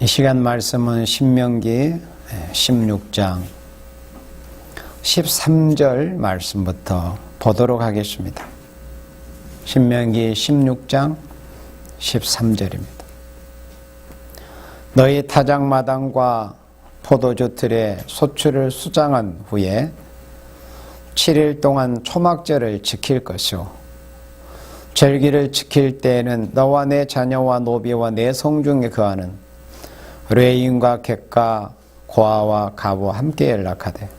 이 시간 말씀은 신명기 16장 13절 말씀부터 보도록 하겠습니다. 신명기 16장 13절입니다. 너희 타작마당과 포도주 틀에 소출을 수장한 후에 7일 동안 초막절을 지킬 것이요 절기를 지킬 때에는 너와 내 자녀와 노비와 내 성중에 거하는 레인과 객과 고아와 가부와 함께 연락하되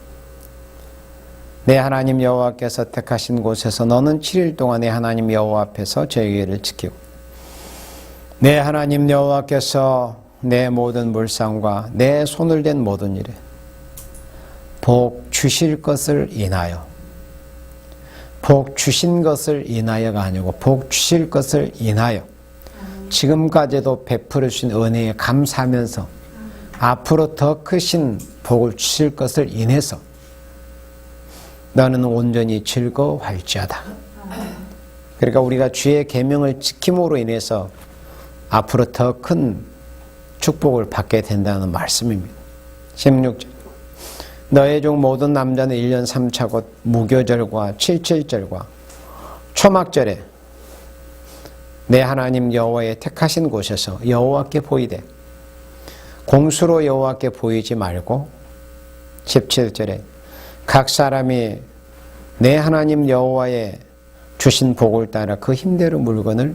내 하나님 여호와께서 택하신 곳에서 너는 7일 동안 내 하나님 여호와 앞에서 절기를 지키고 내 하나님 여호와께서 내 모든 물상과 내 손을 댄 모든 일에 복 주실 것을 인하여, 복 주신 것을 인하여가 아니고 복 주실 것을 인하여 지금까지도 베풀어 주신 은혜에 감사하면서 앞으로 더 크신 복을 주실 것을 인해서 너는 온전히 즐거워할지어다. 그러니까 우리가 주의 계명을 지킴으로 인해서 앞으로 더 큰 축복을 받게 된다는 말씀입니다. 16절 너의 종 모든 남자는 1년 3차 곧 무교절과 77절과 초막절에 내 하나님 여호와의 택하신 곳에서 여호와께 보이되 공수로 여호와께 보이지 말고 17절에 각 사람이 내 하나님 여호와의 주신 복을 따라 그 힘대로 물건을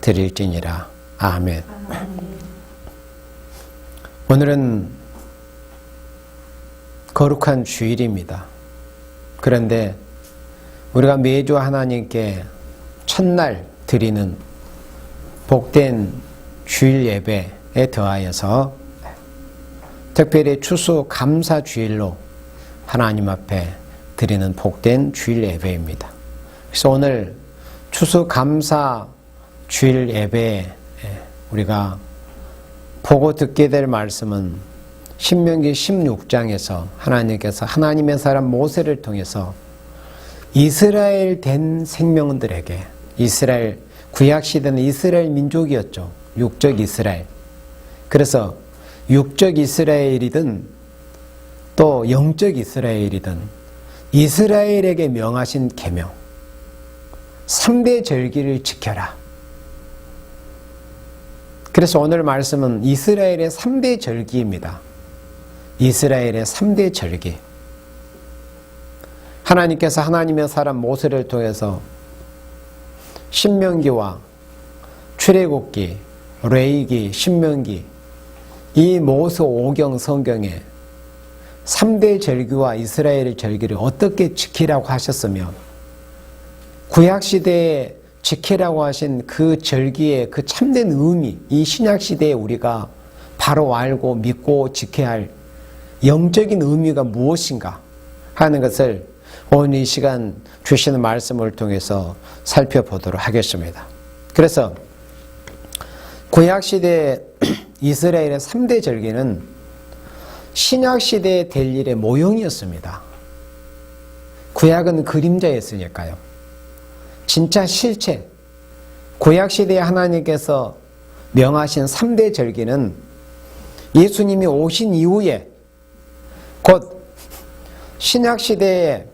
드릴지니라. 아멘. 오늘은 거룩한 주일입니다. 그런데 우리가 매주 하나님께 첫날 드리는 복된 주일 예배에 더하여서 특별히 추수 감사 주일로 하나님 앞에 드리는 복된 주일 예배입니다. 그래서 오늘 추수 감사 주일 예배에 우리가 보고 듣게 될 말씀은 신명기 16장에서 하나님께서 하나님의 사람 모세를 통해서 이스라엘 된 생명들에게, 이스라엘 구약시대는 이스라엘 민족이었죠. 육적 이스라엘. 그래서 육적 이스라엘이든 또 영적 이스라엘이든 이스라엘에게 명하신 계명 3대 절기를 지켜라. 그래서 오늘 말씀은 이스라엘의 3대 절기입니다. 이스라엘의 3대 절기. 하나님께서 하나님의 사람 모세를 통해서 신명기와 출애굽기, 레위기, 신명기 이 모세 오경 성경에 3대 절기와 이스라엘의 절기를 어떻게 지키라고 하셨으며 구약시대에 지키라고 하신 그 절기의 그 참된 의미, 이 신약시대에 우리가 바로 알고 믿고 지켜야 할 영적인 의미가 무엇인가 하는 것을 오늘 이 시간 주시는 말씀을 통해서 살펴보도록 하겠습니다. 그래서 구약시대 이스라엘의 3대 절기는 신약시대에 될 일의 모형이었습니다. 구약은 그림자였으니까요. 진짜 실체, 구약시대에 하나님께서 명하신 3대 절기는 예수님이 오신 이후에 곧 신약시대에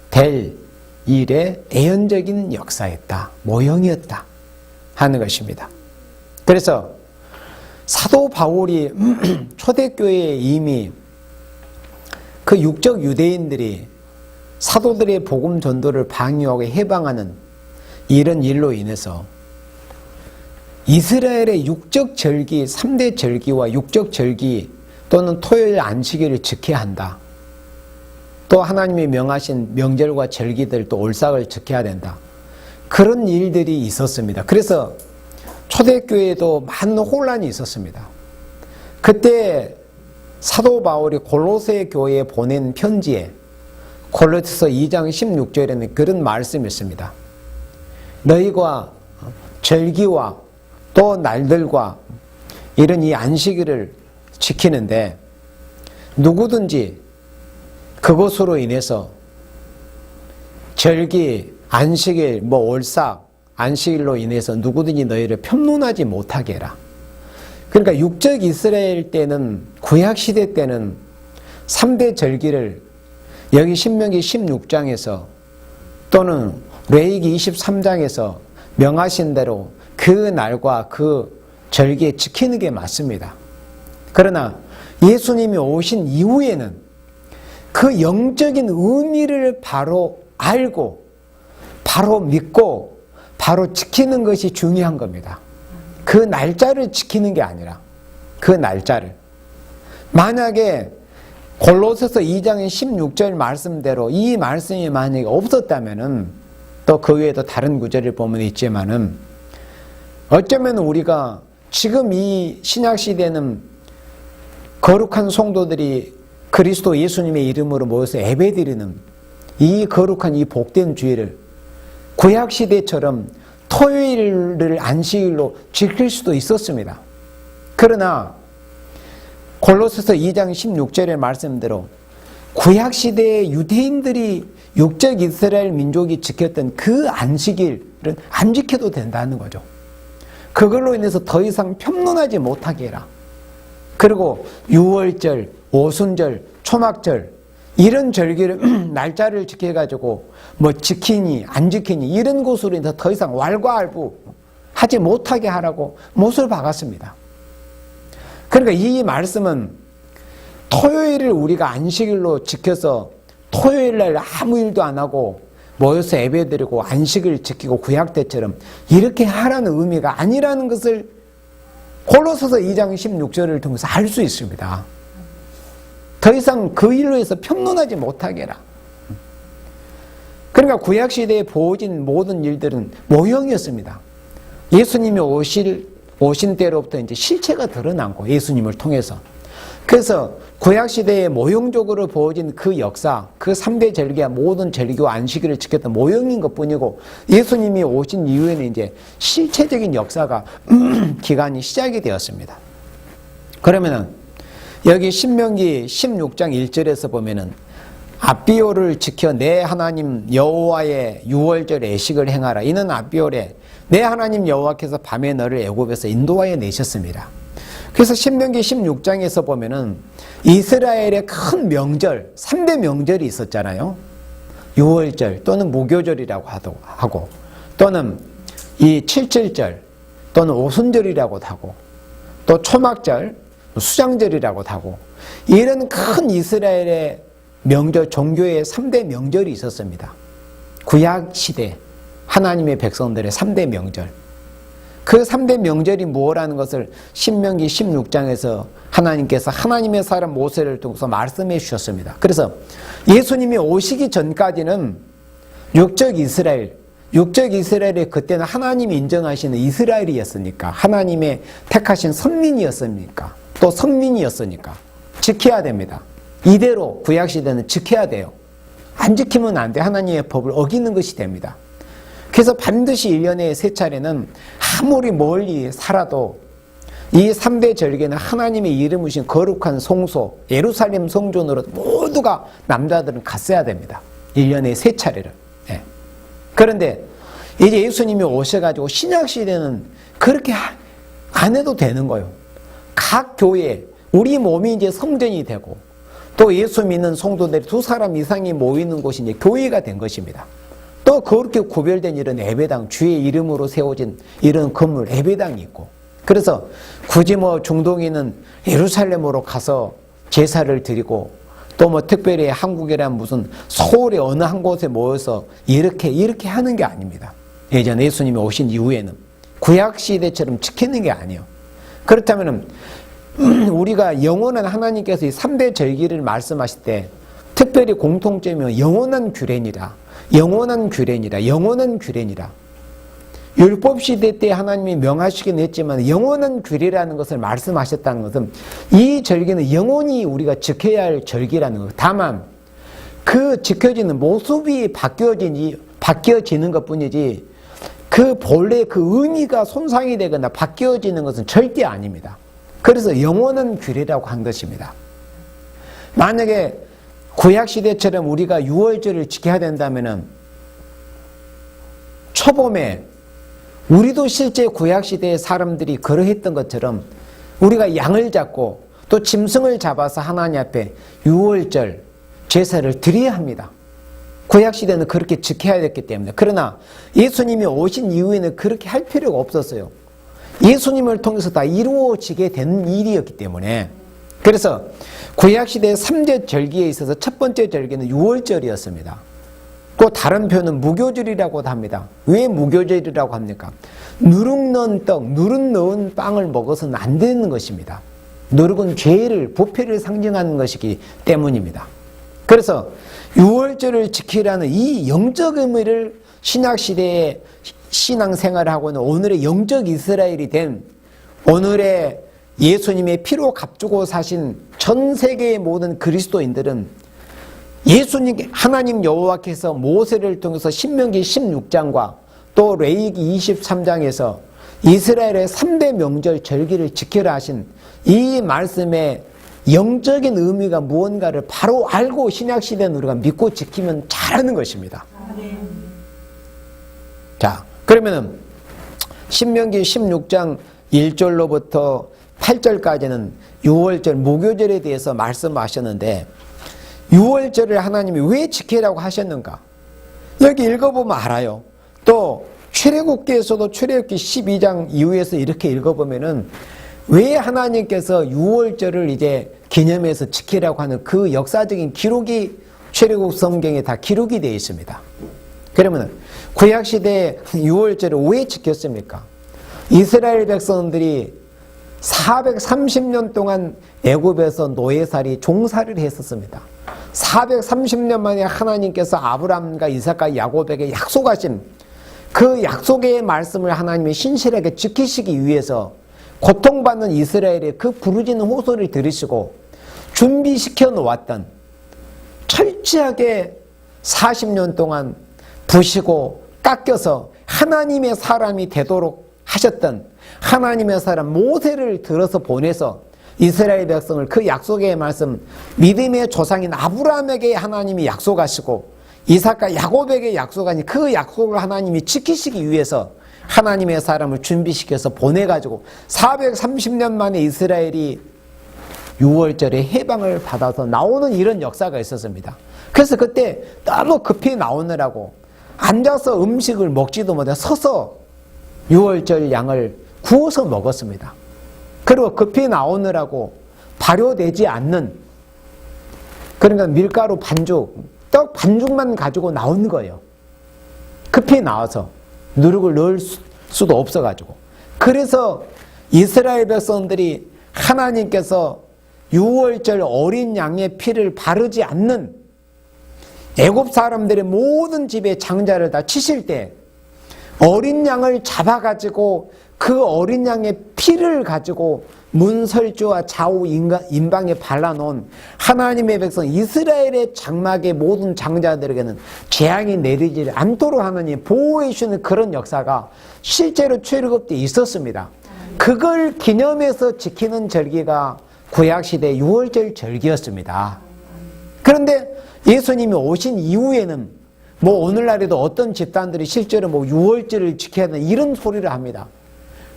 될 일의 예언적인 역사였다, 모형이었다 하는 것입니다. 그래서 사도 바울이 초대교회에 이미 그 육적 유대인들이 사도들의 복음 전도를 방해하고 해방하는 이런 일로 인해서 이스라엘의 육적 절기, 3대 절기와 육적 절기 또는 토요일 안식일을 지켜야 한다. 또 하나님이 명하신 명절과 절기들 또 올삭을 지켜야 된다. 그런 일들이 있었습니다. 그래서 초대교회에도 많은 혼란이 있었습니다. 그때 사도 바울이 골로새 교회에 보낸 편지에 골로새서 2장 16절에는 그런 말씀이 있습니다. 너희가 절기와 또 날들과 이런 이 안식일을 지키는데 누구든지 그것으로 인해서 절기, 안식일, 올삭, 안식일로 인해서 누구든지 너희를 편론하지 못하게 해라. 그러니까 육적 이스라엘 때는, 구약시대 때는 3대 절기를 여기 신명기 16장에서 또는 레위기 23장에서 명하신 대로 그 날과 그 절기에 지키는 게 맞습니다. 그러나 예수님이 오신 이후에는 그 영적인 의미를 바로 알고 바로 믿고 바로 지키는 것이 중요한 겁니다. 그 날짜를 지키는 게 아니라 그 날짜를. 만약에 골로새서 2장 16절 말씀대로 이 말씀이 만약에 없었다면은, 또 그 외에도 다른 구절을 보면 있지만은, 어쩌면 우리가 지금 이 신약시대는 거룩한 성도들이 그리스도 예수님의 이름으로 모여서 예배드리는 이 거룩한 이 복된 주일을 구약시대처럼 토요일을 안식일로 지킬 수도 있었습니다. 그러나 골로새서 2장 16절의 말씀대로 구약시대의 유대인들이 육적 이스라엘 민족이 지켰던 그 안식일은 안 지켜도 된다는 거죠. 그걸로 인해서 더 이상 편론하지 못하게 해라. 그리고 유월절, 오순절, 초막절 이런 절기를 날짜를 지켜가지고 뭐 지키니 안 지키니 이런 것으로 인해서 더 이상 왈가왈부 하지 못하게 하라고 못을 박았습니다. 그러니까 이 말씀은 토요일을 우리가 안식일로 지켜서 토요일날 아무 일도 안 하고 모여서 예배드리고 안식을 지키고 구약 때처럼 이렇게 하라는 의미가 아니라는 것을 골로새서 2장 16절을 통해서 알 수 있습니다. 더 이상 그 일로 해서 평론하지 못하게 해라. 그러니까 구약시대에 보여진 모든 일들은 모형이었습니다. 예수님이 오신 때로부터 이제 실체가 드러난 거, 예수님을 통해서. 그래서 구약시대에 모형적으로 보여진 그 역사, 그 3대 절기와 모든 절기와 안식일을 지켰던 모형인 것 뿐이고, 예수님이 오신 이후에는 이제 실체적인 역사가 기간이 시작이 되었습니다. 그러면은 여기 신명기 16장 1절에서 보면은 아비올을 지켜 내 하나님 여호와의 유월절 예식을 행하라. 이는 아비올에 내 하나님 여호와께서 밤에 너를 애굽에서 인도하여 내셨습니다. 그래서 신명기 16장에서 보면은 이스라엘의 큰 명절, 3대 명절이 있었잖아요. 유월절 또는 무교절이라고 하고, 또는 이 칠칠절 또는 오순절이라고도 하고, 또 초막절, 수장절이라고도 하고, 이런 큰 이스라엘의 명절, 종교의 3대 명절이 있었습니다. 구약시대 하나님의 백성들의 3대 명절. 그 3대 명절이 무엇라는 것을 신명기 16장에서 하나님께서 하나님의 사람 모세를 통해서 말씀해 주셨습니다. 그래서 예수님이 오시기 전까지는 육적 이스라엘이 그때는 하나님이 인정하시는 이스라엘이었으니까, 하나님의 택하신 선민이었으니까, 또 선민이었으니까 지켜야 됩니다. 이대로 구약시대는 지켜야 돼요. 안 지키면 안 돼. 하나님의 법을 어기는 것이 됩니다. 그래서 반드시 1년에 3차례는 아무리 멀리 살아도 이 3대 절기는 하나님의 이름으신 거룩한 성소 예루살렘 성전으로 모두가 남자들은 갔어야 됩니다. 1년에 3차례를. 네. 그런데 이제 예수님이 오셔가지고 신약시대는 그렇게 안 해도 되는 거예요. 각 교회, 우리 몸이 이제 성전이 되고, 또 예수 믿는 성도들이 2사람 이상이 모이는 곳이 이제 교회가 된 것입니다. 또 그렇게 구별된 이런 예배당, 주의 이름으로 세워진 이런 건물, 예배당이 있고, 그래서 굳이 뭐 중동인은 예루살렘으로 가서 제사를 드리고, 또 뭐 특별히 한국이란 무슨 서울의 어느 한 곳에 모여서 이렇게 하는 게 아닙니다. 예전 예수님이 오신 이후에는 구약시대처럼 지키는 게 아니에요. 그렇다면 우리가 영원한 하나님께서 이 3대 절기를 말씀하실 때 특별히 공통점이 영원한 규례니라. 율법시대 때 하나님이 명하시긴 했지만 영원한 규례라는 것을 말씀하셨다는 것은 이 절기는 영원히 우리가 지켜야 할 절기라는 것. 다만 그 지켜지는 모습이 바뀌어지는 것뿐이지 그 본래 그 의미가 손상이 되거나 바뀌어지는 것은 절대 아닙니다. 그래서 영원한 규례라고 한 것입니다. 만약에 구약시대처럼 우리가 유월절을 지켜야 된다면 초봄에 우리도 실제 구약시대의 사람들이 그러했던 것처럼 우리가 양을 잡고 또 짐승을 잡아서 하나님 앞에 유월절 제사를 드려야 합니다. 구약시대는 그렇게 지켜야 됐기 때문에. 그러나 예수님이 오신 이후에는 그렇게 할 필요가 없었어요. 예수님을 통해서 다 이루어지게 된 일이었기 때문에. 그래서 구약시대의 3대 절기에 있어서 첫 번째 절기는 유월절이었습니다. 또 다른 표현은 무교절이라고도 합니다. 왜 무교절이라고 합니까? 누룩 넣은 떡, 누룩 넣은 빵을 먹어서는 안 되는 것입니다. 누룩은 죄를, 부패를 상징하는 것이기 때문입니다. 그래서 유월절을 지키라는 이 영적 의미를 신약시대의 신앙생활을 하고 있는 오늘의 영적 이스라엘이 된 오늘의 예수님의 피로 값주고 사신 전 세계의 모든 그리스도인들은 예수님 하나님 여호와께서 모세를 통해서 신명기 16장과 또 레위기 23장에서 이스라엘의 3대 명절 절기를 지키라 하신 이 말씀의 영적인 의미가 무언가를 바로 알고 신약시대는 우리가 믿고 지키면 잘하는 것입니다. 자, 그러면은 신명기 16장 1절로부터 8절까지는 유월절 무교절에 대해서 말씀하셨는데 유월절을 하나님이 왜 지키라고 하셨는가? 여기 읽어보면 알아요. 또 출애굽기에서도 출애굽기 12장 이후에서 이렇게 읽어보면은 왜 하나님께서 유월절을 이제 기념해서 지키라고 하는 그 역사적인 기록이 출애굽 성경에 다 기록이 되어 있습니다. 그러면 구약시대에 유월절을 왜 지켰습니까? 이스라엘 백성들이 430년 동안 애굽에서 노예살이 종살이를 했었습니다. 430년 만에 하나님께서 아브라함과 이삭과 야곱에게 약속하신 그 약속의 말씀을 하나님이 신실하게 지키시기 위해서 고통받는 이스라엘의 그 부르짖는 호소를 들으시고 준비시켜 놓았던 철저하게 40년 동안 부시고 깎여서 하나님의 사람이 되도록 하셨던 하나님의 사람 모세를 들어서 보내서 이스라엘 백성을 그 약속의 말씀 믿음의 조상인 아브라함에게 하나님이 약속하시고 이삭과 야곱에게 약속하니 그 약속을 하나님이 지키시기 위해서 하나님의 사람을 준비시켜서 보내가지고 430년 만에 이스라엘이 6월절에 해방을 받아서 나오는 이런 역사가 있었습니다. 그래서 그때 너무 급히 나오느라고 앉아서 음식을 먹지도 못해 서서 6월절 양을 구워서 먹었습니다. 그리고 급히 나오느라고 발효되지 않는 그러니까 밀가루 반죽, 떡 반죽만 가지고 나온 거예요. 급히 나와서 누룩을 넣을 수도 없어가지고. 그래서 이스라엘 백성들이 하나님께서 6월절 어린 양의 피를 바르지 않는 애굽 사람들의 모든 집의 장자를 다 치실 때 어린 양을 잡아가지고 그 어린 양의 피를 가지고 문설주와 좌우 인방에 발라놓은 하나님의 백성 이스라엘의 장막의 모든 장자들에게는 재앙이 내리지 않도록 하나님 보호해 주시는 그런 역사가 실제로 출애굽 때 있었습니다. 그걸 기념해서 지키는 절기가 구약시대 6월절 절기였습니다. 그런데 예수님이 오신 이후에는 뭐 오늘날에도 어떤 집단들이 실제로 뭐 6월절을 지켜야 하는 이런 소리를 합니다.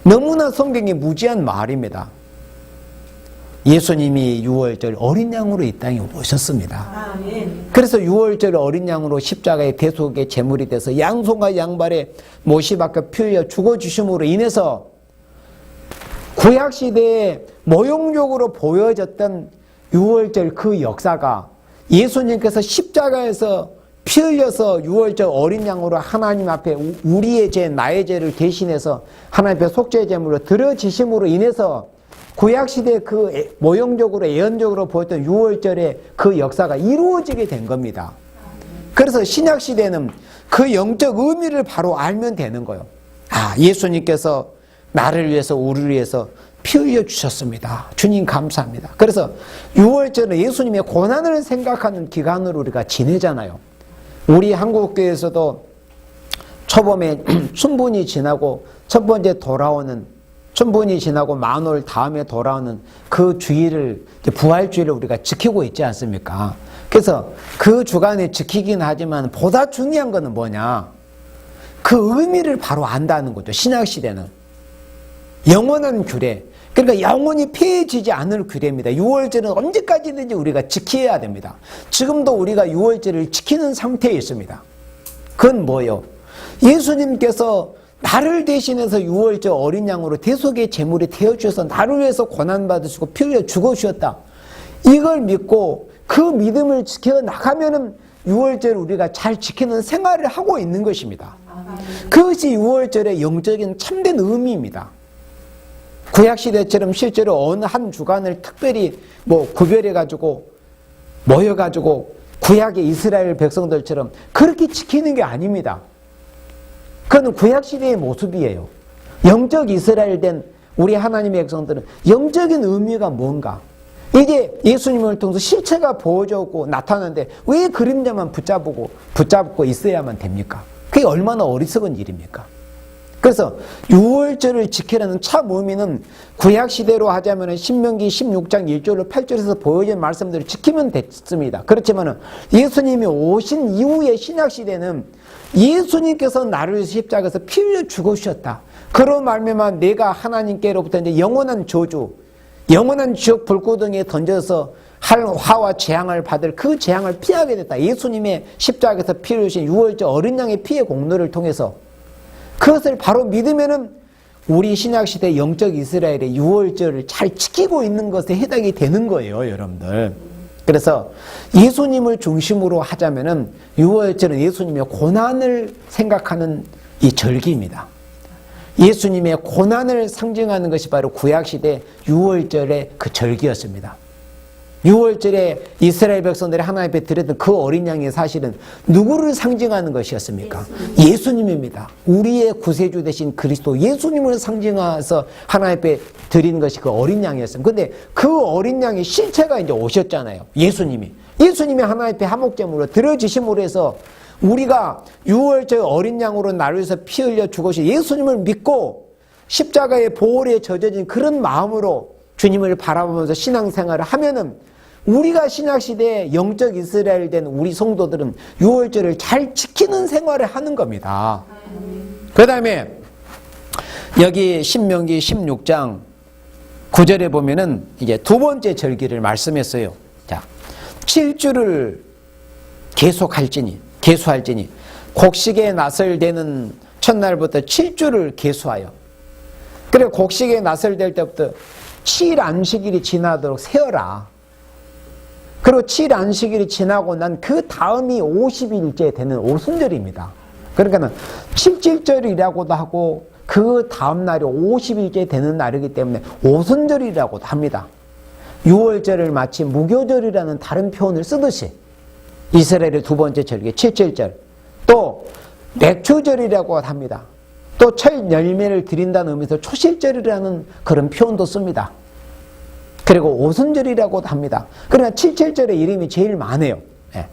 너무나 성경이 무지한 말입니다. 예수님이 6월절 어린 양으로 이 땅에 오셨습니다. 그래서 6월절 어린 양으로 십자가의 대속의 제물이 돼서 양손과 양발에 못이 박혀 피 흘려 죽어주심으로 인해서 구약시대에 모형적으로 보여졌던 6월절 그 역사가 예수님께서 십자가에서 피 흘려서 6월절 어린 양으로 하나님 앞에 우리의 죄, 나의 죄를 대신해서 하나님 앞에 속죄 제물로 드려지심으로 인해서 구약시대 그 모형적으로 예언적으로 보였던 6월절의 그 역사가 이루어지게 된 겁니다. 그래서 신약시대는 그 영적 의미를 바로 알면 되는 거예요. 아, 예수님께서 나를 위해서 우리를 위해서 피 흘려 주셨습니다. 주님 감사합니다. 그래서 6월절은 예수님의 고난을 생각하는 기간으로 우리가 지내잖아요. 우리 한국교회에서도 초봄에 춘분이 지나고 첫 번째 돌아오는 춘분이 지나고 만월 다음에 돌아오는 그 주일을 부활주일을 우리가 지키고 있지 않습니까? 그래서 그 주간에 지키긴 하지만 보다 중요한 것은 뭐냐? 그 의미를 바로 안다는 거죠. 신약시대는 영원한 규례, 그러니까 영원히 폐해지지 않을 규례입니다. 유월절은 언제까지든지 우리가 지켜야 됩니다. 지금도 우리가 유월절을 지키는 상태에 있습니다. 그건 뭐예요? 예수님께서 나를 대신해서 유월절 어린 양으로 대속의 제물이 되어주셔서 나를 위해서 고난받으시고 피 흘려 죽어주셨다. 이걸 믿고 그 믿음을 지켜나가면은 유월절 우리가 잘 지키는 생활을 하고 있는 것입니다. 그것이 유월절의 영적인 참된 의미입니다. 구약시대처럼 실제로 어느 한 주간을 특별히 구별해가지고 모여가지고 구약의 이스라엘 백성들처럼 그렇게 지키는 게 아닙니다. 그건 구약시대의 모습이에요. 영적 이스라엘 된 우리 하나님의 백성들은 영적인 의미가 뭔가? 이게 예수님을 통해서 실체가 보여졌고 나타나는데 왜 그림자만 붙잡고 있어야만 됩니까? 그게 얼마나 어리석은 일입니까? 그래서 유월절을 지키라는 참 의미는 구약시대로 하자면 신명기 16장 1절로 8절에서 보여진 말씀들을 지키면 됐습니다. 그렇지만 예수님이 오신 이후의 신약시대는 예수님께서 나를 위해서 십자가에서 피 흘려 죽으셨다. 그런 말미암아 내가 하나님께로부터 이제 영원한 저주, 영원한 지옥 불구덩이에 던져서 할 화와 재앙을 받을 그 재앙을 피하게 됐다. 예수님의 십자가에서 피 흘리신 유월절 어린 양의 피의 공로를 통해서 그것을 바로 믿으면은 우리 신약시대 영적 이스라엘의 유월절을 잘 지키고 있는 것에 해당이 되는 거예요, 여러분들. 그래서 예수님을 중심으로 하자면은 유월절은 예수님의 고난을 생각하는 이 절기입니다. 예수님의 고난을 상징하는 것이 바로 구약시대 유월절의 그 절기였습니다. 유월절에 이스라엘 백성들이 하나님 앞에 드렸던 그 어린 양이 사실은 누구를 상징하는 것이었습니까? 예수님입니다. 우리의 구세주 되신 그리스도 예수님을 상징해서 하나님 앞에 드리는 것이 그 어린 양이었습니다. 근데 그 어린 양의 실체가 이제 오셨잖아요. 예수님이 하나님 앞에 화목제물로 드려지심으로 해서 우리가 유월절 어린 양으로 나를 위해서 피 흘려 죽으신 예수님을 믿고 십자가의 보혈에 젖어진 그런 마음으로 주님을 바라보면서 신앙생활을 하면은 우리가 신약시대에 영적 이스라엘 된 우리 성도들은 유월절을 잘 지키는 생활을 하는 겁니다. 그 다음에 여기 신명기 16장 9절에 보면은 이제 두 번째 절기를 말씀했어요. 자, 7주를 계수할지니 곡식에 낫을 대는 첫날부터 7주를 계수하여 그래 곡식에 낫을 댈 때부터 7안식일이 지나도록 세어라. 그리고 7안식일이 지나고 난 그 다음이 50일째 되는 오순절입니다. 그러니까 7.7절이라고도 하고 그 다음 날이 50일째 되는 날이기 때문에 오순절이라고도 합니다. 유월절을 마치 무교절이라는 다른 표현을 쓰듯이 이스라엘의 두 번째 절기 7.7절 또 맥추절이라고 합니다. 또 철 열매를 드린다는 의미에서 초실절이라는 그런 표현도 씁니다. 그리고 오순절이라고도 합니다. 그러나 7.7절의 이름이 제일 많아요. 예.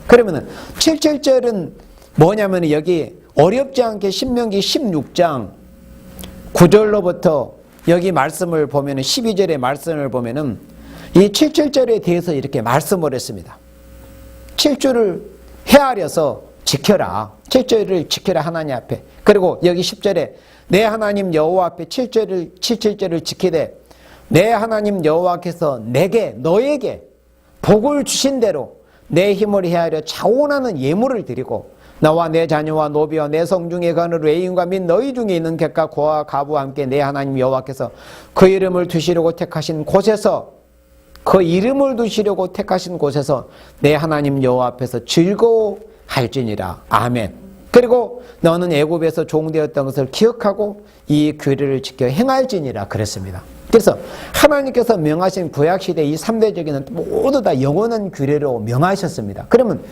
그러면은 7.7절은 뭐냐면 여기 어렵지 않게 신명기 16장 9절로부터 여기 말씀을 보면은 12절의 말씀을 보면은 이 7.7절에 대해서 이렇게 말씀을 했습니다. 7주를 헤아려서 지켜라. 7절을 지켜라 하나님 앞에. 그리고 여기 10절에 내 하나님 여호와 앞에 7.7절을 지키되 내 하나님 여호와께서 너에게 복을 주신 대로 내 힘을 헤아려 자원하는 예물을 드리고 나와 내 자녀와 노비와 내 성중에 가는 외인과 및 너희 중에 있는 객과 고와 가부와 함께 내 하나님 여호와께서 그 이름을 두시려고 택하신 곳에서 내 하나님 여호와 앞에서 즐거워할지니라. 아멘. 그리고 너는 애굽에서 종되었던 것을 기억하고 이 규례를 지켜 행할지니라 그랬습니다. 그래서 하나님께서 명하신 구약시대 이 3대 절기는 모두 다 영원한 규례로 명하셨습니다. 그러면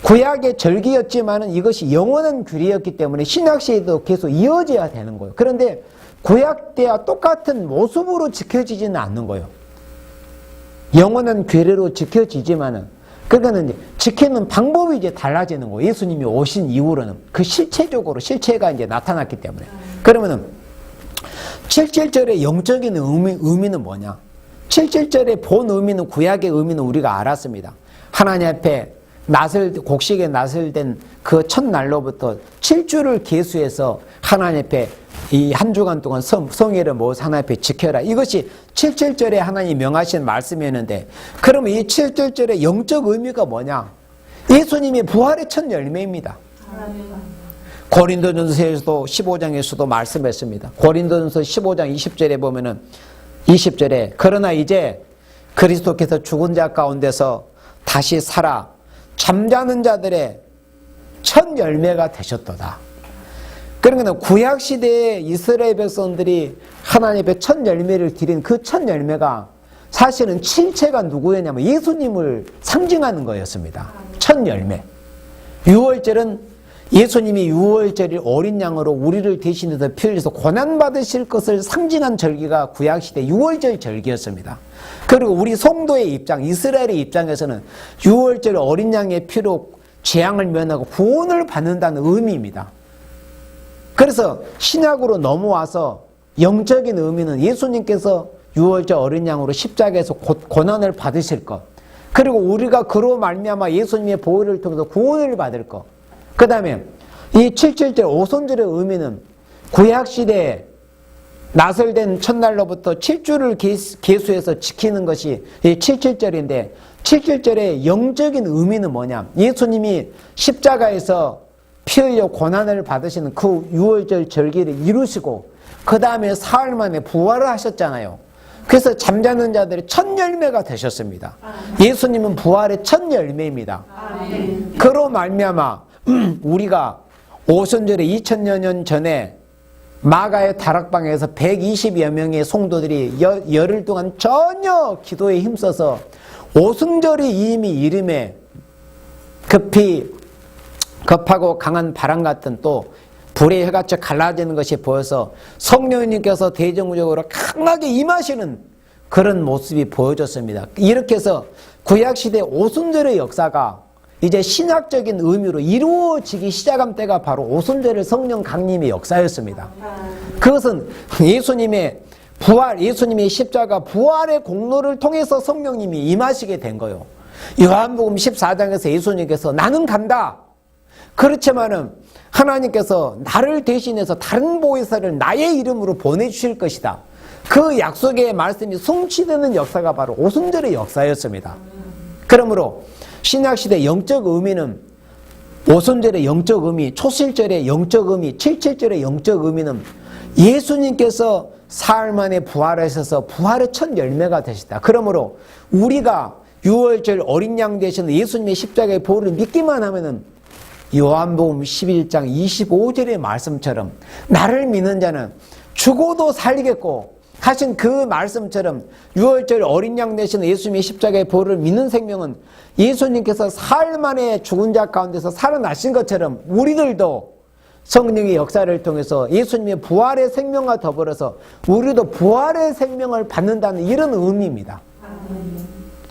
구약의 절기였지만 이것이 영원한 규례였기 때문에 신약시대도 계속 이어져야 되는 거예요. 그런데 구약 때와 똑같은 모습으로 지켜지지는 않는 거예요. 영원한 규례로 지켜지지만은 그러니까는 이제 지키는 방법이 이제 달라지는 거예요. 예수님이 오신 이후로는 그 실체가 이제 나타났기 때문에. 그러면은 7.7절의 영적인 의미는 뭐냐? 7.7절의 본 의미는 구약의 의미는 우리가 알았습니다. 하나님 앞에 곡식에 나설된 그 첫날로부터 7주를 계수해서 하나님 앞에 이 한 주간 동안 성회를 모아서 하나님 앞에 지켜라. 이것이 7.7절에 하나님이 명하신 말씀이었는데, 그러면 이 7.7절의 영적 의미가 뭐냐? 예수님이 부활의 첫 열매입니다. 고린도전서에서도 15장에서도 말씀했습니다. 고린도전서 15장 20절에 보면은 20절에 그러나 이제 그리스도께서 죽은 자 가운데서 다시 살아 잠자는 자들의 첫 열매가 되셨도다. 그러니까 구약시대의 이스라엘 백성들이 하나님 앞에 첫 열매를 드린 그 첫 열매가 사실은 칠체가 누구였냐면 예수님을 상징하는 거였습니다. 첫 열매. 유월절은 예수님이 유월절일 어린 양으로 우리를 대신해서 피 흘려서 고난받으실 것을 상징한 절기가 구약시대 유월절 절기였습니다. 그리고 우리 성도의 입장, 이스라엘의 입장에서는 유월절 어린 양의 피로 재앙을 면하고 구원을 받는다는 의미입니다. 그래서 신약으로 넘어와서 영적인 의미는 예수님께서 유월절 어린 양으로 십자가에서 고난을 받으실 것, 그리고 우리가 그로 말미암아 예수님의 보혈을 통해서 구원을 받을 것, 그 다음에 이 7.7절 오순절의 의미는 구약시대에 나설된 첫날로부터 7주를 계수해서 지키는 것이 이 7.7절인데, 7.7절의 영적인 의미는 뭐냐? 예수님이 십자가에서 피 흘려 고난을 받으시는 그 유월절 절기를 이루시고 그 다음에 사흘 만에 부활을 하셨잖아요. 그래서 잠자는 자들의 첫 열매가 되셨습니다. 예수님은 부활의 첫 열매입니다. 그로 말미암아 우리가 오순절에 2000여 년 전에 마가의 다락방에서 120여 명의 성도들이 열흘 동안 전혀 기도에 힘써서 오순절이 이미 이름에 급하고 강한 바람 같은 또 불의 해같이 갈라지는 것이 보여서 성령님께서 대정적으로 강하게 임하시는 그런 모습이 보여졌습니다. 이렇게 해서 구약시대 오순절의 역사가 이제 신학적인 의미로 이루어지기 시작한 때가 바로 오순절의 성령 강림의 역사였습니다. 그것은 예수님의 부활, 예수님의 십자가 부활의 공로를 통해서 성령님이 임하시게 된 거예요. 요한복음 14장에서 예수님께서 나는 간다. 그렇지만은 하나님께서 나를 대신해서 다른 보혜사를 나의 이름으로 보내주실 것이다. 그 약속의 말씀이 성취되는 역사가 바로 오순절의 역사였습니다. 그러므로 신약시대 영적 의미는 오순절의 영적 의미, 초실절의 영적 의미, 7.7절의 영적 의미는 예수님께서 사흘 만에 부활하셔서 부활의 첫 열매가 되시다. 그러므로 우리가 유월절 어린 양 되시는 예수님의 십자가의 보혈을 믿기만 하면은 요한복음 11장 25절의 말씀처럼 나를 믿는 자는 죽어도 살겠고 하신 그 말씀처럼 유월절 어린 양 되시는 예수님의 십자가의 보혈을 믿는 생명은 예수님께서 사흘 만에 죽은 자 가운데서 살아나신 것처럼 우리들도 성령의 역사를 통해서 예수님의 부활의 생명과 더불어서 우리도 부활의 생명을 받는다는 이런 의미입니다.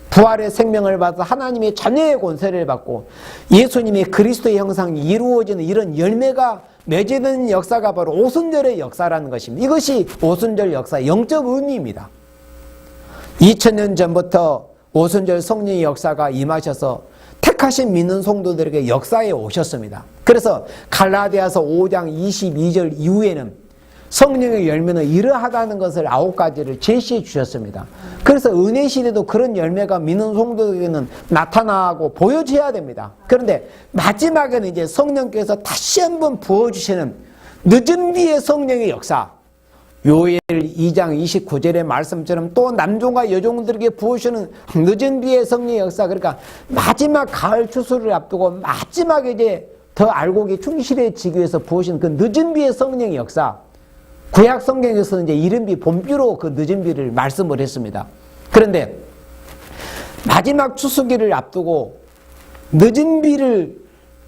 부활의 생명을 받아 하나님의 자녀의 권세를 받고 예수님의 그리스도의 형상이 이루어지는 이런 열매가 맺어지는 역사가 바로 오순절의 역사라는 것입니다. 이것이 오순절 역사의 영적 의미입니다. 2000년 전부터 오순절 성령의 역사가 임하셔서 택하신 믿는 성도들에게 역사에 오셨습니다. 그래서 갈라디아서 5장 22절 이후에는 성령의 열매는 이러하다는 것을 9가지를 제시해 주셨습니다. 그래서 은혜 시대도 그런 열매가 믿는 성도에게는 나타나고 보여져야 됩니다. 그런데 마지막에는 이제 성령께서 다시 한번 부어주시는 늦은 비의 성령의 역사, 요엘 2장 29절의 말씀처럼 또 남종과 여종들에게 부어주시는 늦은 비의 성령의 역사, 그러니까 마지막 가을 추수를 앞두고 마지막에 이제 더 알곡이 충실해지기 위해서 부어주시는 그 늦은 비의 성령의 역사, 구약 성경에서는 이제 이른비 봄비로 그 늦은 비를 말씀을 했습니다. 그런데 마지막 추수기를 앞두고 늦은 비를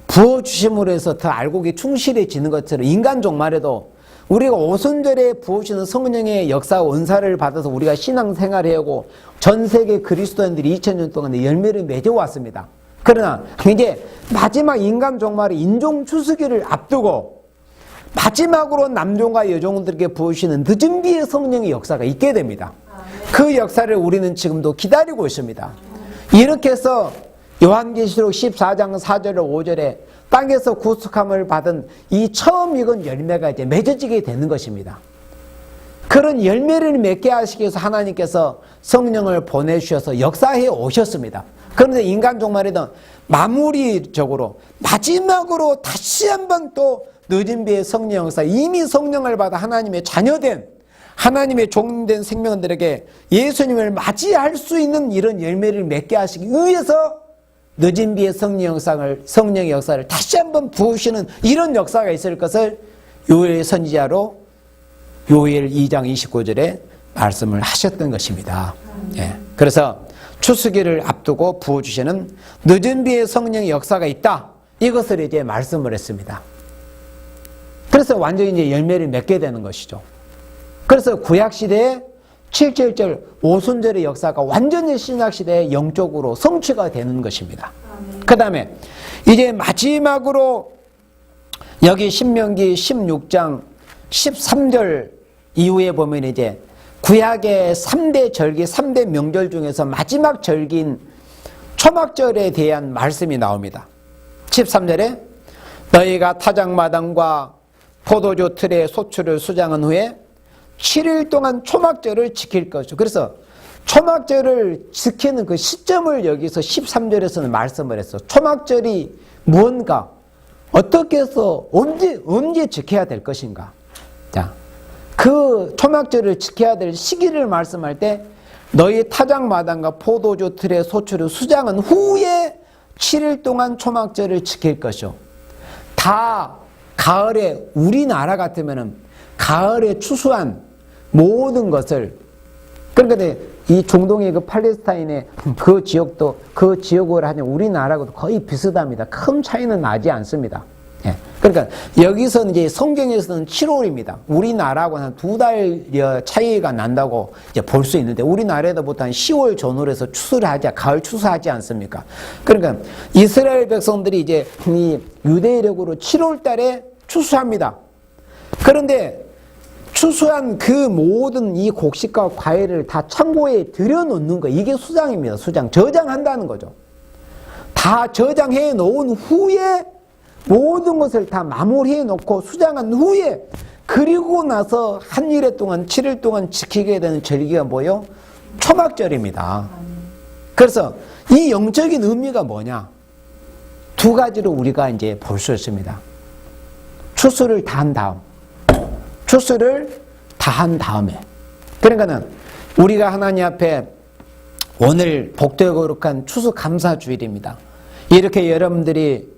부어주심으로 해서 더 알곡이 충실해지는 것처럼 인간 종말에도 우리가 오순절에 부어주시는 성령의 역사와 은사를 받아서 우리가 신앙생활을 해오고 전 세계 그리스도인들이 2000년 동안 열매를 맺어왔습니다. 그러나 이제 마지막 인간 종말의 인종 추수기를 앞두고 마지막으로 남종과 여종들에게 부어주시는 늦은 비의 성령의 역사가 있게 됩니다. 그 역사를 우리는 지금도 기다리고 있습니다. 이렇게 해서 요한계시록 14장 4절 5절에 땅에서 구속함을 받은 이 처음 익은 열매가 이제 맺어지게 되는 것입니다. 그런 열매를 맺게 하시기 위해서 하나님께서 성령을 보내주셔서 역사해 오셨습니다. 그런데 인간 종말에는 마무리적으로 마지막으로 다시 한번 또 늦은 비의 성령 역사, 이미 성령을 받아 하나님의 자녀된 하나님의 종된 생명들에게 예수님을 맞이할 수 있는 이런 열매를 맺게 하시기 위해서 늦은 비의 성령의 역사를 다시 한번 부으시는 이런 역사가 있을 것을 요엘 선지자로 요엘 2장 29절에 말씀을 하셨던 것입니다. 예. 그래서 추수기를 앞두고 부어주시는 늦은 비의 성령의 역사가 있다. 이것을 이제 말씀을 했습니다. 그래서 완전히 이제 열매를 맺게 되는 것이죠. 그래서 구약시대에 7절절 오순절의 역사가 완전히 신약시대에 영적으로 성취가 되는 것입니다. 그 다음에 이제 마지막으로 여기 신명기 16장 13절 이후에 보면 이제 구약의 3대 절기, 3대 명절 중에서 마지막 절기인 초막절에 대한 말씀이 나옵니다. 13절에 너희가 타작마당과 포도주 틀에 소출을 수장한 후에 7일 동안 초막절을 지킬 것이죠. 그래서 초막절을 지키는 그 시점을 여기서 13절에서는 말씀을 했어. 초막절이 무언가, 어떻게 해서 언제 지켜야 될 것인가. 자, 그 초막절을 지켜야 될 시기를 말씀할 때 너희 타작마당과 포도주 틀에 소출을 수장한 후에 7일 동안 초막절을 지킬 것이요. 다 가을에 우리나라 같으면은 가을에 추수한 모든 것을, 그러니까 이 중동의 그 팔레스타인의 그 지역도 그 지역으로 하면 우리나라하고도 거의 비슷합니다. 큰 차이는 나지 않습니다. 예. 그러니까 여기서는 이제 성경에서는 7월입니다. 우리나라하고는 한 2달 차이가 난다고 이제 볼 수 있는데 우리나라에도 보통 한 10월 전후로 해서 추수를 하지, 가을 추수하지 않습니까? 그러니까 이스라엘 백성들이 이제 이 유대력으로 7월 달에 추수합니다. 그런데 추수한 그 모든 이 곡식과 과일을 다 창고에 들여놓는 거, 이게 수장입니다. 수장. 저장한다는 거죠. 다 저장해 놓은 후에 모든 것을 다 마무리해 놓고 수장한 후에, 그리고 나서 한 일해 동안 7일 동안 지키게 되는 절기가 뭐예요? 초막절입니다. 그래서 이 영적인 의미가 뭐냐? 두 가지로 우리가 이제 볼 수 있습니다. 추수를 다 한 다음, 추수를 다 한 다음에. 그러니까는 우리가 하나님 앞에 오늘 복되고 거룩한 추수감사주일입니다. 이렇게 여러분들이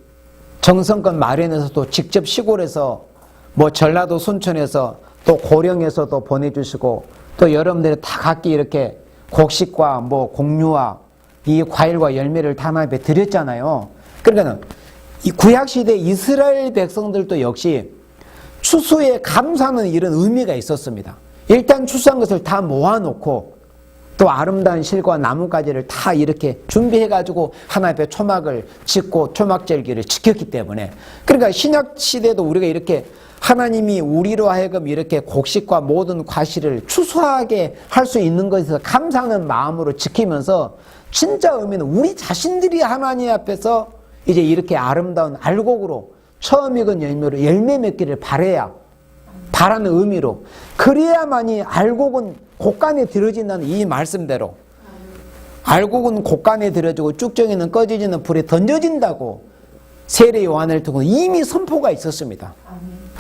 정성껏 마련해서 또 직접 시골에서 뭐 전라도 순천에서 또 고령에서도 보내주시고 또 여러분들이 다 각기 이렇게 곡식과 뭐 곡류와 이 과일과 열매를 다 하나님 앞에 드렸잖아요. 그러니까는 이 구약시대 이스라엘 백성들도 역시 추수에 감사하는 이런 의미가 있었습니다. 일단 추수한 것을 다 모아놓고 또 아름다운 실과 나뭇가지를 다 이렇게 준비해가지고 하나님 앞에 초막을 짓고 초막절기를 지켰기 때문에, 그러니까 신약시대도 우리가 이렇게 하나님이 우리로 하여금 이렇게 곡식과 모든 과실을 추수하게 할 수 있는 것에서 감사하는 마음으로 지키면서 진짜 의미는 우리 자신들이 하나님 앞에서 이제 이렇게 아름다운 알곡으로 처음 익은 열매로 열매 맺기를 바라는 의미로, 그래야만이 알곡은 곡간에 들어진다는 이 말씀대로, 알곡은 곡간에 들어지고 쭉정이는 꺼지지는 불에 던져진다고 세례 요한을 통해 이미 선포가 있었습니다.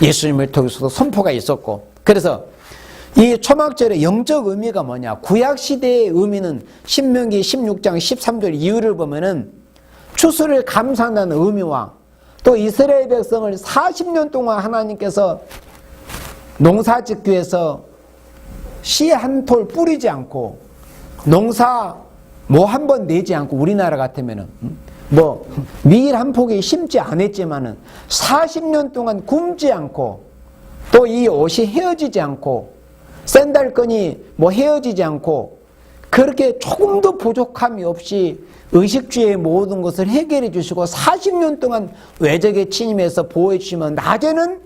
예수님을 통해서도 선포가 있었고, 그래서 이 초막절의 영적 의미가 뭐냐? 구약시대의 의미는 신명기 16장 13절 이유를 보면은 추수를 감사한다는 의미와 또 이스라엘 백성을 40년 동안 하나님께서 농사 짓기 위해서 씨 한 톨 뿌리지 않고 농사 뭐 한 번 내지 않고, 우리나라 같으면은 뭐 밀 한 포기 심지 않았지만은 40년 동안 굶지 않고 또 이 옷이 헤어지지 않고 샌들끈이 뭐 헤어지지 않고 그렇게 조금도 부족함이 없이 의식주의 모든 것을 해결해 주시고 40년 동안 외적에 침입해서 보호해 주시면 낮에는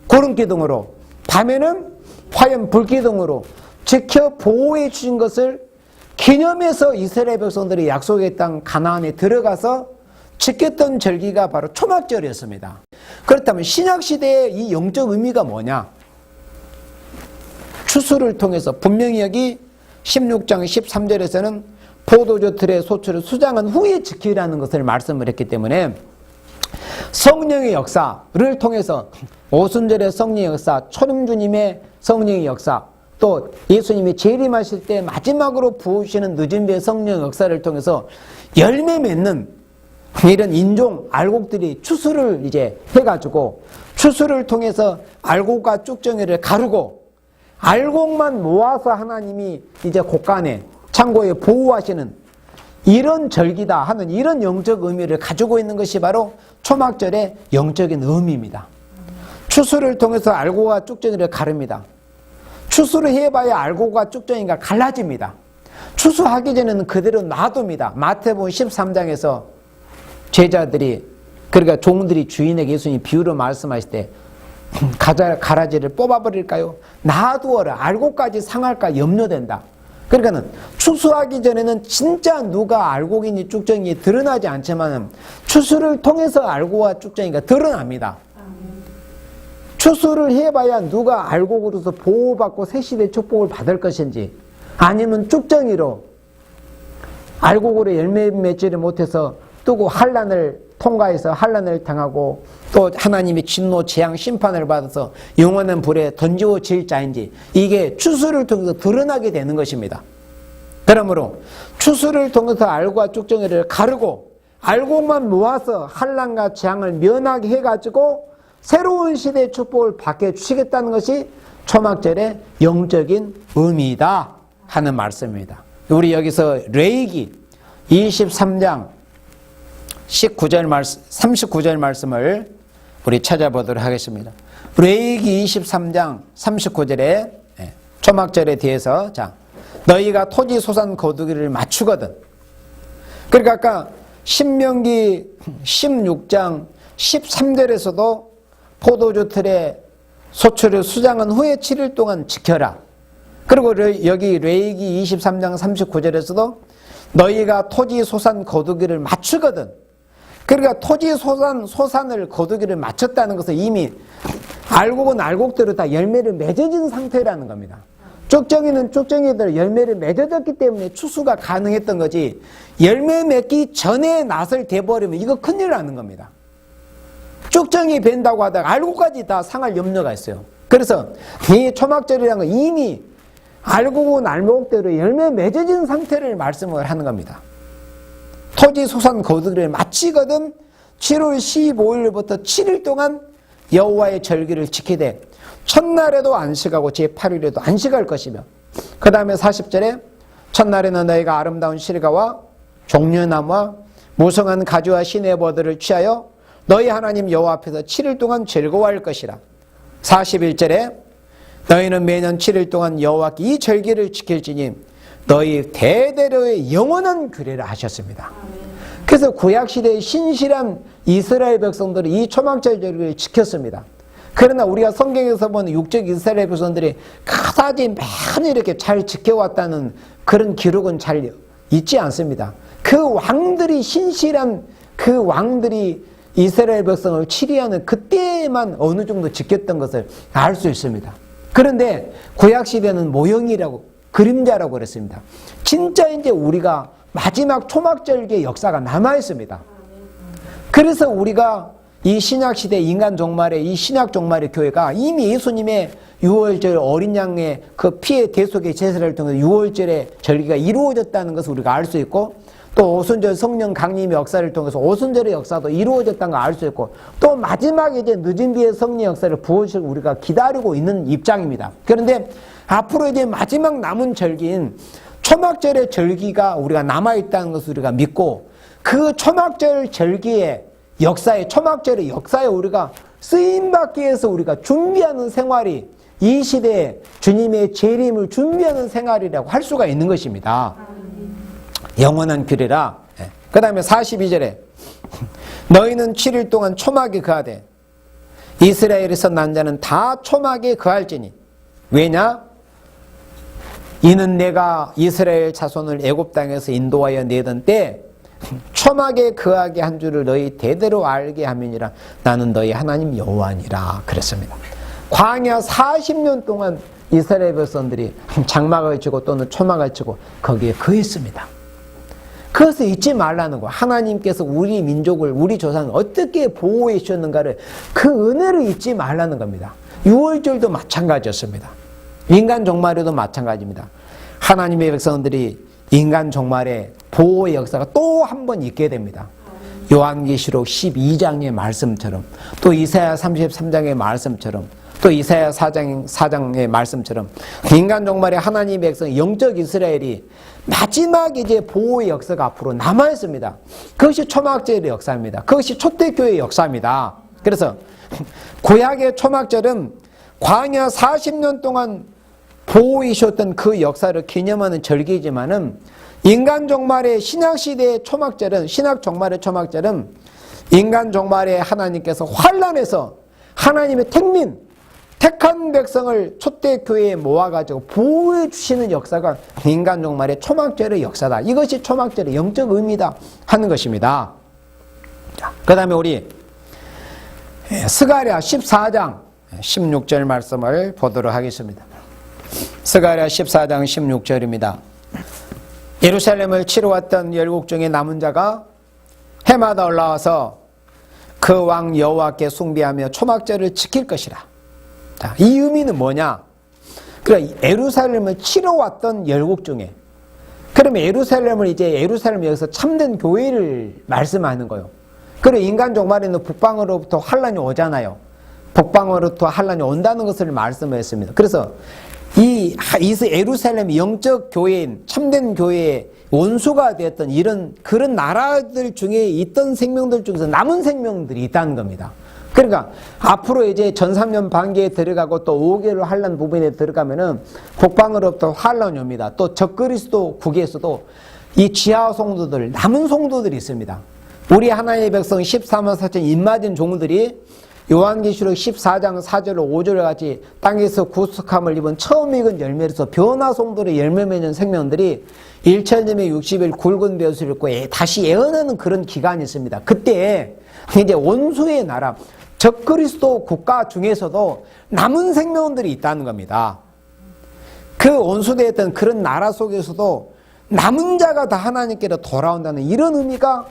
구름기둥으로 밤에는 화염 불기둥으로 지켜 보호해 주신 것을 기념해서 이스라엘 백성들이 약속의 땅 가나안에 들어가서 지켰던 절기가 바로 초막절이었습니다. 그렇다면 신약시대의 이 영적 의미가 뭐냐? 추수를 통해서 분명히 여기 16장 13절에서는 포도주 틀의 소출을 수장한 후에 지키라는 것을 말씀을 했기 때문에 성령의 역사를 통해서 오순절의 성령의 역사, 초림주님의 성령의 역사, 또 예수님이 재림하실 때 마지막으로 부으시는 늦은비의 성령의 역사를 통해서 열매 맺는 이런 인종 알곡들이 추수를 이제 해가지고 추수를 통해서 알곡과 쭉정이를 가르고 알곡만 모아서 하나님이 이제 곳간에 창고에 보호하시는 이런 절기다 하는 이런 영적 의미를 가지고 있는 것이 바로 초막절의 영적인 의미입니다. 추수를 통해서 알곡과 쭉정이를 가릅니다. 추수를 해봐야 알곡과 쭉정이가 갈라집니다. 추수하기 전에는 그대로 놔둡니다. 마태복음 13장에서 제자들이, 그러니까 종들이 주인에게 예수님이 비유로 말씀하실 때 가라지를 뽑아버릴까요? 놔두어라. 알곡까지 상할까 염려된다. 그러니까는 추수하기 전에는 진짜 누가 알곡이니 쭉정이 드러나지 않지만 추수를 통해서 알곡과 쭉정이가 드러납니다. 추수를 해봐야 누가 알곡으로서 보호받고 새시대 축복을 받을 것인지, 아니면 쭉정이로 알곡으로 열매 맺지를 못해서 뜨고 환난을 통과해서 환난을 당하고 또 하나님의 진노, 재앙, 심판을 받아서 영원한 불에 던지워질 자인지, 이게 추수를 통해서 드러나게 되는 것입니다. 그러므로 추수를 통해서 알곡과 쭉정이를 가르고 알곡만 모아서 환난과 재앙을 면하게 해가지고 새로운 시대의 축복을 받게 해주시겠다는 것이 초막절의 영적인 의미이다 하는 말씀입니다. 우리 여기서 레위기 23장 19절 말씀, 39절 말씀을 우리 찾아보도록 하겠습니다. 레위기 23장 39절에 초막절에 대해서, 자, 너희가 토지 소산 거두기를 맞추거든. 그러니까 아까 신명기 16장 13절에서도 포도주 틀에 소출을 수장한 후에 7일 동안 지켜라. 그리고 여기 레위기 23장 39절에서도 너희가 토지 소산 거두기를 맞추거든. 그러니까 토지 소산을 거두기를 맞췄다는 것은 이미 알곡은 알곡대로 다 열매를 맺어진 상태라는 겁니다. 쭉정이는 쭉정이대로 열매를 맺어졌기 때문에 추수가 가능했던 거지, 열매 맺기 전에 낫을 대버리면 이거 큰일 나는 겁니다. 쭉정이 벤다고 하다가 알곡까지 다 상할 염려가 있어요. 그래서 이 초막절이라는 건 이미 알곡은 알곡대로 열매 맺어진 상태를 말씀을 하는 겁니다. 토지 소산 거두기를 마치거든 7월 15일부터 7일 동안 여호와의 절기를 지키되 첫날에도 안식하고 제8일에도 안식할 것이며, 그 다음에 40절에 첫날에는 너희가 아름다운 실과와 종려나무와 무성한 가지와 시내버들을 취하여 너희 하나님 여호와 앞에서 7일 동안 즐거워할 것이라. 41절에 너희는 매년 7일 동안 여호와께 이 절기를 지킬지니 너희 대대로의 영원한 규례라 하셨습니다. 그래서 구약시대의 신실한 이스라엘 백성들이 이 초막절 절기를 지켰습니다. 그러나 우리가 성경에서 보는 육적 이스라엘 백성들이 그다지 많이 이렇게 잘 지켜왔다는 그런 기록은 잘 있지 않습니다. 그 왕들이, 신실한 그 왕들이 이스라엘 백성을 치리하는 그때만 어느 정도 지켰던 것을 알 수 있습니다. 그런데 구약시대는 모형이라고, 그림자라고 그랬습니다. 진짜 이제 우리가 마지막 초막절기의 역사가 남아있습니다. 그래서 우리가 이 신약시대 인간 종말의 이 신약 종말의 교회가 이미 예수님의 6월절 어린 양의 그 피의 대속의 제사를 통해서 6월절의 절기가 이루어졌다는 것을 우리가 알 수 있고, 또 오순절 성령 강림의 역사를 통해서 오순절의 역사도 이루어졌다는 걸 알 수 있고, 또 마지막에 이제 늦은 비의 성령 역사를 부어주실 우리가 기다리고 있는 입장입니다. 그런데 앞으로 이제 마지막 남은 절기인 초막절의 절기가 우리가 남아있다는 것을 우리가 믿고, 그 초막절 절기의 역사에, 초막절의 역사에 우리가 쓰임받기 위해서 우리가 준비하는 생활이 이 시대에 주님의 재림을 준비하는 생활이라고 할 수가 있는 것입니다. 영원한 규례라. 그 다음에 42절에 너희는 7일 동안 초막에 거하되 이스라엘에서 난 자는 다 초막에 거할지니. 왜냐? 이는 내가 이스라엘 자손을 애굽 땅에서 인도하여 내던 때 초막에 거하게 한 줄을 너희 대대로 알게 함이니라. 나는 너희 하나님 여호와니라 그랬습니다. 광야 40년 동안 이스라엘 백성들이 장막을 치고 또는 초막을 치고 거기에 거했습니다. 그것을 잊지 말라는 거. 하나님께서 우리 민족을, 우리 조상을 어떻게 보호해 주셨는가를, 그 은혜를 잊지 말라는 겁니다. 유월절도 마찬가지였습니다. 인간 종말에도 마찬가지입니다. 하나님의 백성들이 인간 종말에 보호의 역사가 또 한 번 있게 됩니다. 요한계시록 12장의 말씀처럼, 또 이사야 33장의 말씀처럼, 또 이사야 4장의 말씀처럼 인간 종말에 하나님의 백성 영적 이스라엘이 마지막 이제 보호의 역사가 앞으로 남아 있습니다. 그것이 초막절의 역사입니다. 그것이 초대교회의 역사입니다. 그래서 구약의 초막절은 광야 40년 동안 보호해주셨던 그 역사를 기념하는 절기지만은, 인간 종말의 신약 시대의 초막절은, 신약 종말의 초막절은 인간 종말에 하나님께서 환란해서 하나님의 택한 백성을 초대교회에 모아가지고 보호해 주시는 역사가 인간 종말의 초막절의 역사다. 이것이 초막절의 영적 의미다 하는 것입니다. 그 다음에 우리 스가랴 14장 16절 말씀을 보도록 하겠습니다. 스가랴 14장 16절입니다. 예루살렘을 치러 왔던 열국 중에 남은 자가 해마다 올라와서 그 왕 여호와께 숭배하며 초막절을 지킬 것이라. 자, 이 의미는 뭐냐? 그러니까 예루살렘을 치러 왔던 열국 중에, 그러면 예루살렘을 이제 예루살렘 여기서 참된 교회를 말씀하는 거예요. 그리고 인간 종말에는 북방으로부터 환란이 오잖아요. 북방으로부터 환란이 온다는 것을 말씀했습니다. 그래서 이 예루살렘 영적 교회인, 참된 교회의 원수가 되었던 그런 나라들 중에 있던 생명들 중에서 남은 생명들이 있다는 겁니다. 그러니까 앞으로 이제 전3년 반기에 들어가고 또 5개월 환란 부분에 들어가면은 북방으로부터 환란이 옵니다. 또 적그리스도 국에서도 이 지하 성도들, 남은 성도들이 있습니다. 우리 하나님의 백성 14만 4천 입맞은 종들이 요한계시록 14장 4절 5절 같이 땅에서 구속함을 입은 처음 익은 열매로서 변화 성도의 열매 맺는 생명들이 1260일 굵은 벼슬을 입고 다시 예언하는 그런 기간이 있습니다. 그때 이제 원수의 나라, 적그리스도 국가 중에서도 남은 생명들이 있다는 겁니다. 그 원수되었던 그런 나라 속에서도 남은 자가 다 하나님께로 돌아온다는 이런 의미가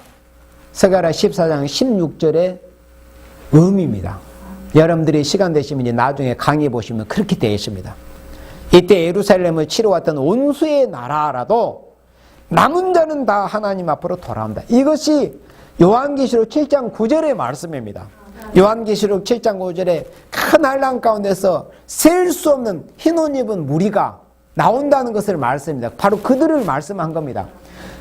스가랴 14장 16절의 의미입니다. 여러분들이 시간 되시면 이제 나중에 강의 보시면 그렇게 되어 있습니다. 이때 예루살렘을 치러 왔던 원수의 나라라도 남은 자는 다 하나님 앞으로 돌아온다. 이것이 요한계시록 7장 9절의 말씀입니다. 요한계시록 7장 9절에 큰 환란 가운데서 셀 수 없는 흰 옷 입은 무리가 나온다는 것을 말씀입니다. 바로 그들을 말씀한 겁니다.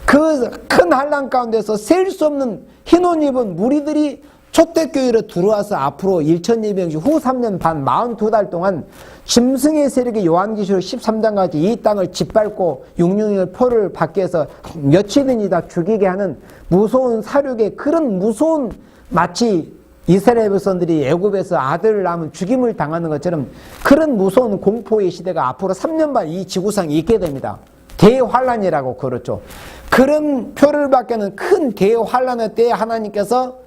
그 큰 환란 가운데서 셀 수 없는 흰 옷 입은 무리들이 초대교회로 들어와서 앞으로 1200년 후 3년 반 42달 동안 짐승의 세력이 요한계시록 13장까지 이 땅을 짓밟고 666의 표를 받게 해서 며칠이니 다 죽이게 하는 무서운 사륙의 그런 무서운, 마치 이스라엘 백성들이 애굽에서 아들을 낳으면 죽임을 당하는 것처럼 그런 무서운 공포의 시대가 앞으로 3년 반 이 지구상에 있게 됩니다. 대환란이라고 그렇죠. 그런 표를 받게는 큰 대환란의 때에 하나님께서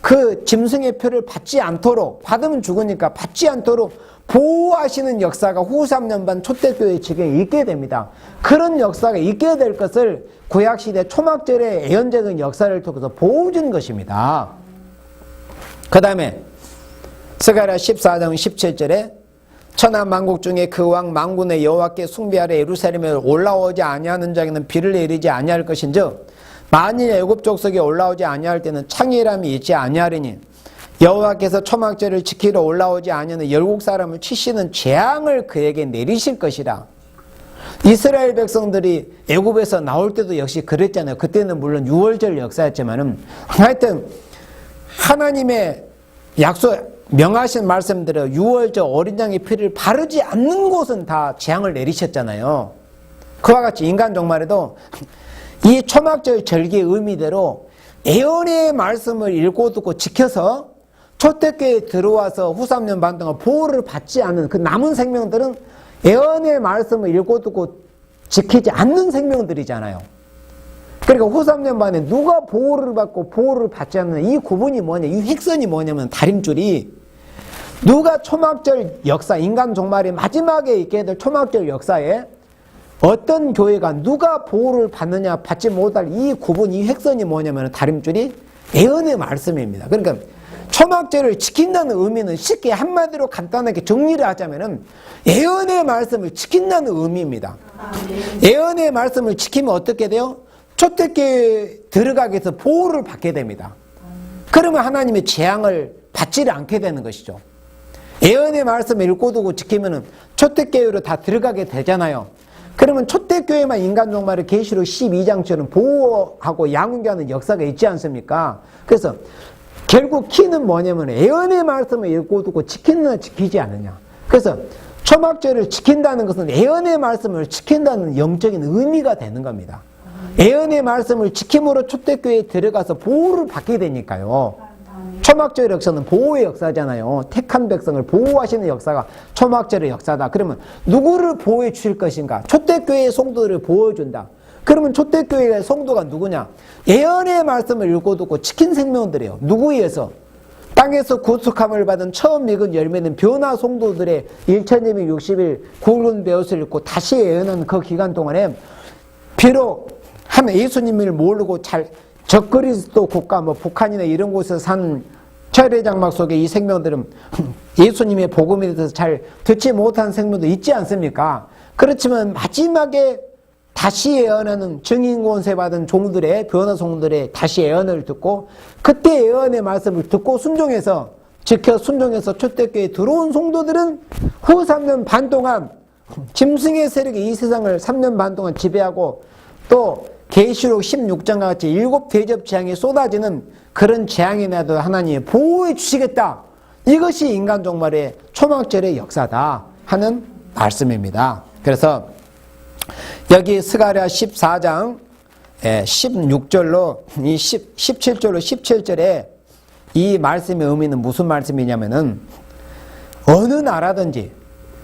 그 짐승의 표를 받지 않도록, 받으면 죽으니까 받지 않도록 보호하시는 역사가 후 3년 반 초대교회 지경에 있게 됩니다. 그런 역사가 있게 될 것을 구약시대 초막절의 예언적인 역사를 통해서 보여준 것입니다. 그 다음에 스가랴 14장 17절에 천하 만국 중에 그 왕 만군의 여호와께 숭배하려 예루살렘에 올라오지 아니하는 자에게는 비를 내리지 아니할 것인즉 만일 애굽 족속에 올라오지 아니할 때는 창의람이 있지 아니하리니 여호와께서 초막절을 지키러 올라오지 아니하는 열국 사람을 치시는 재앙을 그에게 내리실 것이라. 이스라엘 백성들이 애굽에서 나올 때도 역시 그랬잖아요. 그때는 물론 유월절 역사였지만은 하여튼 하나님의 약속 명하신 말씀대로 유월절 어린 양의 피를 바르지 않는 곳은 다 재앙을 내리셨잖아요. 그와 같이 인간 종말에도 이 초막절 절기의 의미대로 예언의 말씀을 읽고 듣고 지켜서 초대교회에 들어와서 후 3년 반 동안 보호를 받지 않은 그 남은 생명들은 예언의 말씀을 읽고 듣고 지키지 않는 생명들이잖아요. 그러니까 후 3년 반에 누가 보호를 받고 보호를 받지 않는 이 구분이 뭐냐, 이 획선이 뭐냐면 다림줄이 누가 초막절 역사, 인간 종말의 마지막에 있게 될 초막절 역사에 어떤 교회가 누가 보호를 받느냐 받지 못할 이 구분, 이 획선이 뭐냐면 다림줄이 예언의 말씀입니다. 그러니까 초막절을 지킨다는 의미는 쉽게 한마디로 간단하게 정리를 하자면은 예언의 말씀을 지킨다는 의미입니다. 예언의 말씀을 지키면 어떻게 돼요? 초대교회에 들어가기 위해서 보호를 받게 됩니다. 그러면 하나님의 재앙을 받지를 않게 되는 것이죠. 예언의 말씀을 읽고 두고 지키면은 초대교회로 다 들어가게 되잖아요. 그러면 초대교회만 인간 종말을 계시록 12장처럼 보호하고 양육하는 역사가 있지 않습니까? 그래서 결국 키는 뭐냐면 예언의 말씀을 읽고 두고 지키느냐 지키지 않느냐. 그래서 초막절을 지킨다는 것은 예언의 말씀을 지킨다는 영적인 의미가 되는 겁니다. 예언의 말씀을 지킴으로 초대교회에 들어가서 보호를 받게 되니까요. 초막절 역사는 보호의 역사잖아요. 택한 백성을 보호하시는 역사가 초막절의 역사다. 그러면 누구를 보호해 주실 것인가? 초대교회의 성도들을 보호해준다. 그러면 초대교회의 성도가 누구냐? 예언의 말씀을 읽고 듣고 지킨 생명들이에요. 누구에 의해서? 땅에서 구속함을 받은 처음 익은 열매는 변화 성도들의 1260일 굵은 벼슬을 읽고 다시 예언한 그 기간 동안에 비록 한 예수님을 모르고 잘 적그리스도 국가 뭐 북한이나 이런 곳에서 산 철회장막 속에 이 생명들은 예수님의 복음에 대해서 잘 듣지 못한 생명도 있지 않습니까? 그렇지만 마지막에 다시 예언하는 증인 권세 받은 종들의 변화 종들의 다시 예언을 듣고 그때 예언의 말씀을 듣고 순종해서 지켜 순종해서 초대교회에 들어온 성도들은 후 3년 반 동안 짐승의 세력이 이 세상을 3년 반 동안 지배하고 또 계시록 16장과 같이 7 대접 재앙이 쏟아지는 그런 재앙이 나도 하나님이 보호해 주시겠다. 이것이 인간 종말의 초막절의 역사다 하는 말씀입니다. 그래서 여기 스가랴 14장 16절로 17절로 17절에 이 말씀의 의미는 무슨 말씀이냐면은 어느 나라든지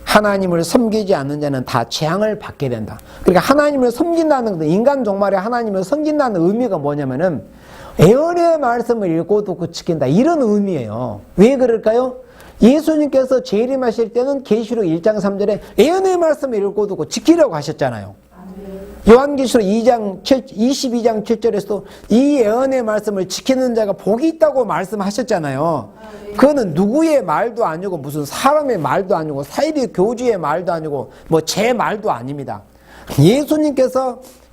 하나님을 섬기지 않는 자는 다 재앙을 받게 된다. 그러니까 하나님을 섬긴다는 것은 인간 종말에 하나님을 섬긴다는 의미가 뭐냐면은 예언의 말씀을 읽고 듣고 지킨다. 이런 의미예요. 왜 그럴까요? 예수님께서 재림하실 때는 계시록 1장 3절에 예언의 말씀을 읽고 듣고 지키라고 하셨잖아요. 요한계시록 22장 7절에서도 이 예언의 말씀을 지키는 자가 복이 있다고 말씀하셨잖아요. 그거는 누구의 말도 아니고 무슨 사람의 말도 아니고 사이비 교주의 말도 아니고 뭐 제 말도 아닙니다.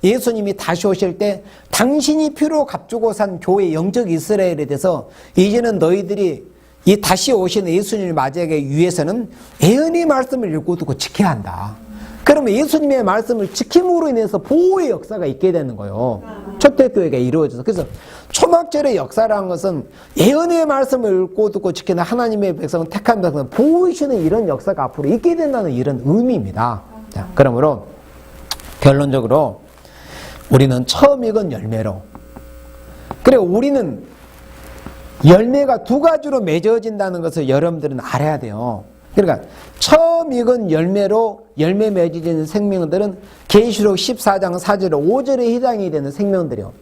예수님이 다시 오실 때 당신이 피로 값주고 산 교회 영적 이스라엘에 대해서 이제는 너희들이 이 다시 오시는 예수님을 맞이하기 위해서는 예언의 말씀을 읽고 듣고 지켜야 한다. 그러면 예수님의 말씀을 지킴으로 인해서 보호의 역사가 있게 되는 거예요. 초대교회가 이루어져서. 그래서 초막절의 역사라는 것은 예언의 말씀을 읽고 듣고 지키는 하나님의 백성은 택한 백성은 보호해주는 이런 역사가 앞으로 있게 된다는 이런 의미입니다. 자, 그러므로 결론적으로 우리는 처음 익은 열매로, 그리고 우리는 열매가 두 가지로 맺어진다는 것을 여러분들은 알아야 돼요. 그러니까 처음 익은 열매로 열매 맺어지는 생명들은 계시록 14장 4절 5절에 해당이 되는 생명들이요.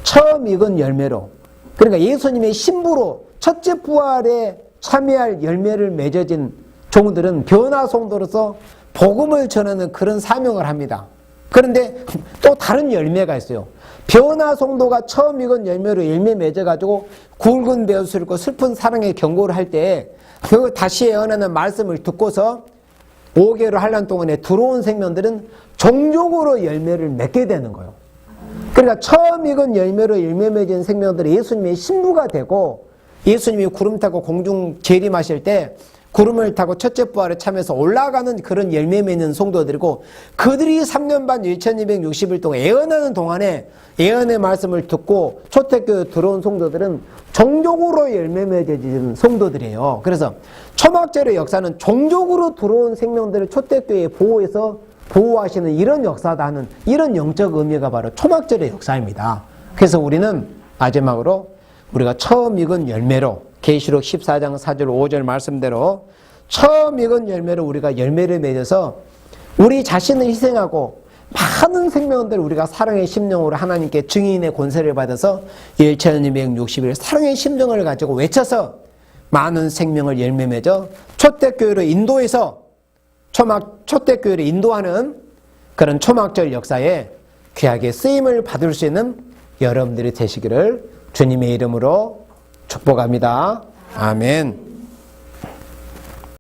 처음 익은 열매로, 그러니까 예수님의 신부로 첫째 부활에 참여할 열매를 맺어진 종들은 변화 성도로서 복음을 전하는 그런 사명을 합니다. 그런데 또 다른 열매가 있어요. 변화 성도가 처음 익은 열매로 열매 맺어가지고 굵은 벼슬을 읽고 슬픈 사랑의 경고를 할 때 그 다시 예언하는 말씀을 듣고서 5개월 한란 동안에 들어온 생명들은 종족으로 열매를 맺게 되는 거예요. 그러니까 처음 익은 열매로 열매 맺은 생명들이 예수님의 신부가 되고 예수님이 구름 타고 공중 재림하실 때 구름을 타고 첫째 부활에 참여해서 올라가는 그런 열매 맺는 성도들이고 그들이 3년 반 1260일 동안 예언하는 동안에 예언의 말씀을 듣고 초대교회에 들어온 성도들은 종족으로 열매 맺어지는 성도들이에요. 그래서 초막절의 역사는 종족으로 들어온 생명들을 초대교회에 보호해서 보호하시는 이런 역사다 하는 이런 영적 의미가 바로 초막절의 역사입니다. 그래서 우리는 마지막으로 우리가 처음 익은 열매로 계시록 14장 4절 5절 말씀대로 처음 익은 열매로 우리가 열매를 맺어서 우리 자신을 희생하고 많은 생명들을 우리가 사랑의 심령으로 하나님께 증인의 권세를 받아서 1260일 사랑의 심정을 가지고 외쳐서 많은 생명을 열매 맺어 초대교회를 인도해서 초대교회를 인도하는 그런 초막절 역사에 귀하게 쓰임을 받을 수 있는 여러분들이 되시기를 주님의 이름으로 축복합니다. 아멘.